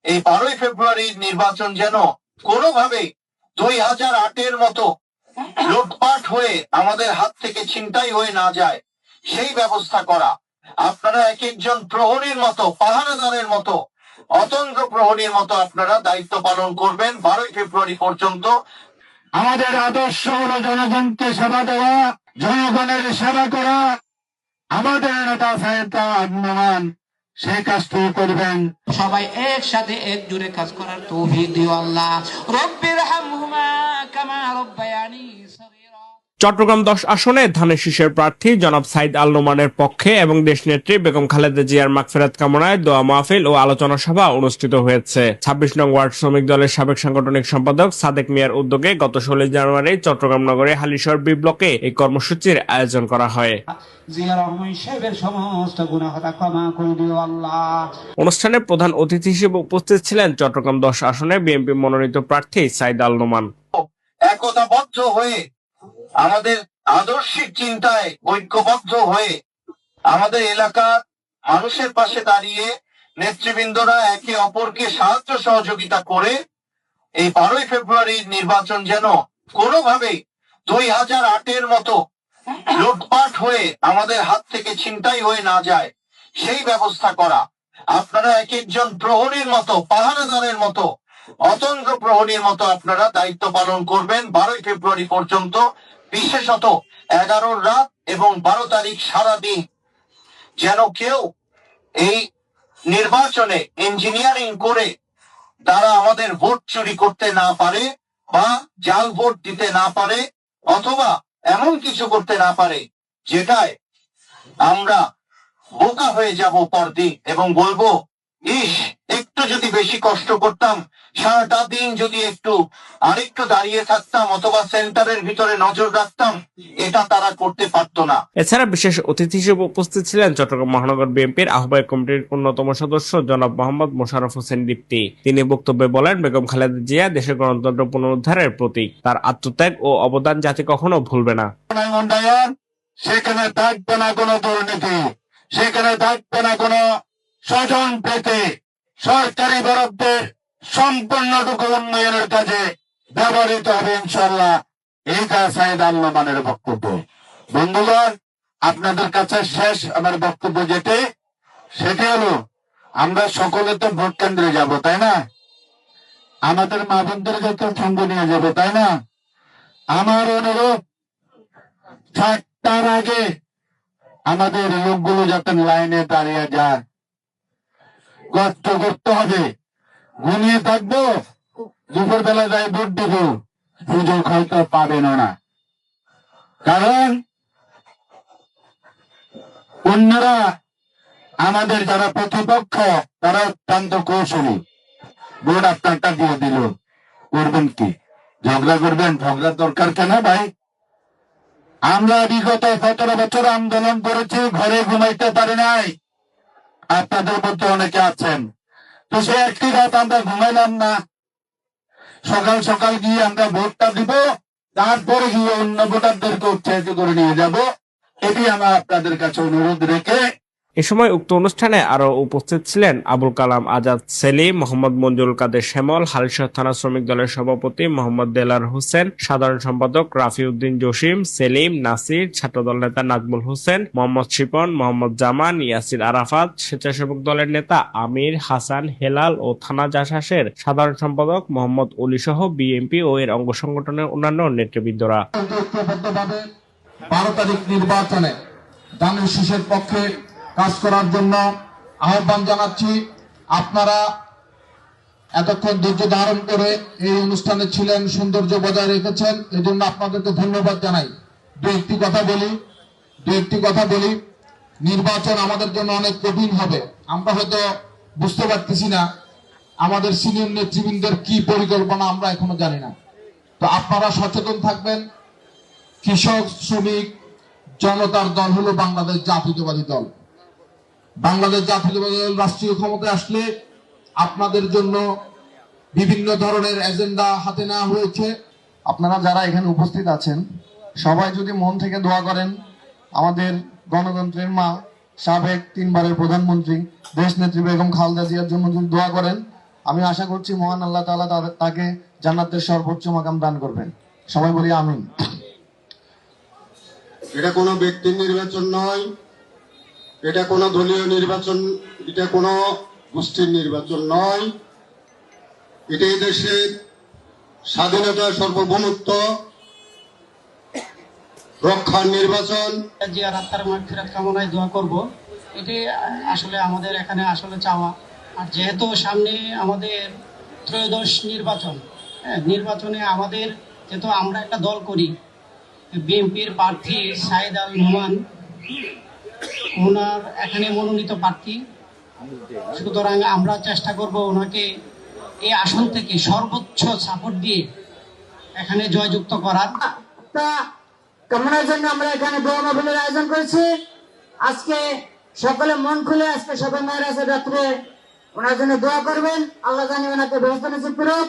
এই 12ই ফেব্রুয়ারির নির্বাচন যেন কোনোভাবে 2008-এর মতো লুটপাট হয়ে আমাদের হাত থেকে ছিনতাই হয়ে না যায়, সেই ব্যবস্থা করা। আপনারা এক একজন প্রহরীর মতো, পাহারাদারের মতো, অতন্ত্র প্রহরীর মতো আপনারা দায়িত্ব পালন করবেন 12ই ফেব্রুয়ারি পর্যন্ত। আমাদের আদর্শ হলো জনগণকে সেবা দেওয়া, জনগণের সেবা করা। আমাদের নেতা সাহেব আহ্বান সেই কাজটি করবেন। সবাই একসাথে একজোড়ে কাজ করার তৌফিক দিও আল্লাহ। রব্বির হামহুমা কামা রব্বায়ানি সগীরা। চট্টগ্রাম 10 আসনে ধানের শীষের প্রার্থী জনাব সাইদ আল নোমানের পক্ষে এবং দেশনেত্রী বেগম খালেদা জিয়ার মাগফিরাত কামনায় দোয়া মাহফিল ও আলোচনা সভা অনুষ্ঠিত হয়েছে। 26 নং ওয়ার্ড শ্রমিক দলের সাবেক সাংগঠনিক সম্পাদক সাদেক মিয়ার উদ্যোগে গত 16 জানুয়ারি চট্টগ্রাম নগরে হালিশহর বি ব্লকে এই কর্মসূচির আয়োজন করা হয়। অনুষ্ঠানে প্রধান অতিথি হিসেবে উপস্থিত ছিলেন চট্টগ্রাম 10 আসনে বিএনপি মনোনীত প্রার্থী সাইদ আল নোমান। একতাবদ্ধ হয়ে, আমাদের আদর্শিক চিন্তায় ঐক্যবদ্ধ হয়ে, আমাদের এলাকার মানুষের পাশে দাঁড়িয়ে নেতৃবৃন্দরা একে অপরকে সাহায্য সহযোগিতা করে এই 12ই ফেব্রুয়ারির নির্বাচন যেন কোনোভাবে 2008-এর মতো লুটপাট হয়ে আমাদের হাত থেকে ছিনতাই হয়ে না যায়, সেই ব্যবস্থা করা। আপনারা এক একজন প্রহরীর মতো, পাহারাদারের মতো, অতন্ত্র প্রহরীর মতো আপনারা দায়িত্ব পালন করবেন 12ই ফেব্রুয়ারি পর্যন্ত। বিশেষত 11 রাত এবং 12 তারিখ সারাদিন যেন কেউ এই নির্বাচনে ইঞ্জিনিয়ারিং করে তারা আমাদের ভোট চুরি করতে না পারে বা জাল ভোট দিতে না পারে অথবা এমন কিছু করতে না পারে যেটায় আমরা বোকা হয়ে যাব পরদিন এবং বলবো, ইস, একটু যদি বেশি কষ্ট করতাম, সারাটা দিন যদি আরেকটু দাঁড়িয়ে থাকতাম অথবা সেন্টারের ভিতরে নজর রাখতাম, এটা তারা করতে পারতো না। এছাড়া বিশেষ অতিথি হিসেবে উপস্থিত ছিলেন চট্টগ্রাম মহানগর বিএনপির আহ্বায়ক কমিটির অন্যতম সদস্য জনাব মোহাম্মদ মোশাররফ হোসেন দীপ্তি। তিনি বক্তব্যে বলেন, বেগম খালেদা জিয়া দেশের গণতন্ত্র পুনরুদ্ধারের প্রতীক। তার আত্মত্যাগ ও অবদান জাতি কখনো ভুলবে না। সেখানে থাকবে না কোনো দুর্নীতি, সেখানে থাকবে না কোনো স্বজন পেতে। সরকারি বরাদ্দের সম্পূর্ণটুকু উন্নয়নের কাজে ব্যবহৃত হবে ইনশাল্লাহ। এইটা সাইদ আল নোমানের বক্তব্য। বন্ধুগণ, আপনাদের কাছে শেষ আমার বক্তব্য সেটি হলো, আমরা সকলে তো ভোট কেন্দ্রে যাব, তাই না? আমাদের মা বোনদের যত সঙ্গে নিয়ে যাবো, তাই না? আমার অনুরোধ, 7টার আগে আমাদের লোকগুলো যাতে লাইনে দাঁড়িয়ে যায়। কষ্ট করতে হবে, ঘুমিয়ে থাকবো, দুপুর বেলা যাই ভোট দেব, সুযোগ হয়তো পাবেন না। কারণ অন্যরা, আমাদের যারা প্রতিপক্ষ, তারা অত্যন্ত কৌশলী। ভোট আপনারটা দিয়ে দিল, করবেন কি? ঝগড়া করবেন? ঝগড়ার দরকার কেন ভাই? আমরা বিগত 17 বছর আন্দোলন করেছি, ঘরে ঘুমাইতে পারি নাই। আপনাদের মধ্যে অনেকে আছেন, তো সে একটি রাত আমরা ঘুমাইলাম না। সকাল সকাল গিয়ে আমরা ভোটটা দিব, তারপরে গিয়ে অন্য ভোটারদেরকে উৎসাহিত করে নিয়ে যাব। এটি আমার আপনাদের কাছে অনুরোধ রেখে এ সময় উক্ত অনুষ্ঠানে আরো উপস্থিত ছিলেন আবুল কালাম আজাদ সেলিম, মোহাম্মদ মঞ্জুরুল কাদের শ্যামল, হালিশহর থানা শ্রমিক দলের সভাপতি মোহাম্মদ দেলার হোসেন, সাধারণ সম্পাদক রাফি উদ্দিন জসিম, সেলিম, নাসির, ছাত্রদল নেতা নাজমুল হোসেন, মোহাম্মদ শিপন, মোহাম্মদ জামান, ইয়াসির আরাফাত, স্বেচ্ছাসেবক দলের নেতা আমির, হাসান, হেলাল ও থানা জাসাসের সাধারণ সম্পাদক মোহাম্মদ অলি সহ বিএনপি ও এর অঙ্গ সংগঠনের অন্যান্য নেতৃবৃন্দরা। 12 তারিখ নির্বাচনে ধানের শীষের পক্ষে কাজ করার জন্য আহ্বান জানাচ্ছি। আপনারা এতক্ষণ ধৈর্য ধারণ করে এই অনুষ্ঠানে ছিলেন, সৌন্দর্য বজায় রেখেছেন, এজন্য আপনাদেরকে ধন্যবাদ জানাই। দু একটি কথা বলি। নির্বাচন আমাদের জন্য অনেক কঠিন হবে। আমরা হয়তো বুঝতে পারতেছি না আমাদের সিনিয়র নেতৃবৃন্দের কি পরিকল্পনা, আমরা এখনো জানি না। তো আপনারা সচেতন থাকবেন। কৃষক, শ্রমিক, জনতার দল হলো বাংলাদেশ জাতীয়তাবাদী দল। বাংলাদেশ জাতীয়তাবাদী দল রাষ্ট্রীয় ক্ষমতায় আসলে আপনাদের জন্য বিভিন্ন ধরনের এজেন্ডা হাতে নেওয়া হয়েছে। আপনারা যারা এখানে উপস্থিত আছেন, সবাই যদি মন থেকে দোয়া করেন, আমাদের গণতন্ত্রের মা, সাবেক 3 বারের প্রধানমন্ত্রী দেশনেত্রী বেগম খালেদা জিয়ার জন্য যদি দোয়া করেন, আমি আশা করছি মহান আল্লাহ তাআলা তাকে জান্নাতের সর্বোচ্চ মাকাম দান করবেন। সবাই বলি আমিন। এটা কোনো ব্যক্তির নির্বাচন নয়, এটা কোনো দলীয় নির্বাচন, এটা কোনো গোষ্ঠীর নির্বাচন নয়, এটা এই দেশের স্বাধীনতা সার্বভৌমত্ব রক্ষার নির্বাচন। জিয়ার আত্মার মাগফিরাত কামনায় দোয়া করব, এটি আসলে আমাদের এখানে আসলে চাওয়া। আর যেহেতু সামনে আমাদের ত্রয়োদশ নির্বাচন, নির্বাচনে আমাদের যেহেতু আমরা একটা দল করি, বিএনপির প্রার্থী সাইদ আল নোমান ওনার এখানে মনোনীত প্রার্থী, সুতরাং আমরা চেষ্টা করব ওনাকে এই আসন থেকে সর্বোচ্চ সাপোর্ট দিয়ে এখানে জয়যুক্ত করার। কামনার জন্য আমরা এখানে দোয়া মাহফিলের আয়োজন করেছি। আজকে সকলে মন খুলে আজকে সবাই মায়ের রাত্রে ওনার জন্য দোয়া করবেন, আল্লাহ জানি ওনাকে ব্যবস্থা নসিব করুক।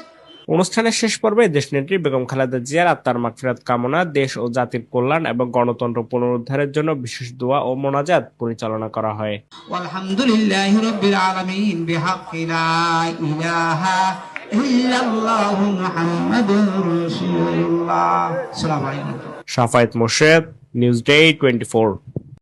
অনুষ্ঠানের শেষ পর্বে দেশনেত্রী বেগম খালেদা জিয়ার আত্মার মাগফিরাত কামনা, দেশ ও জাতির কল্যাণ এবং গণতন্ত্র পুনরুদ্ধারের জন্য বিশেষ দোয়া ও মোনাজাত পরিচালনা করা হয়। আলহামদুলিল্লাহি রাব্বিল আলামিন বিহাক্কি লা ইলাহা ইল্লাল্লাহু মুহাম্মাদুর রাসূলুল্লাহ। আসসালামু আলাইকুম। Shafayet Morshed, news day 24।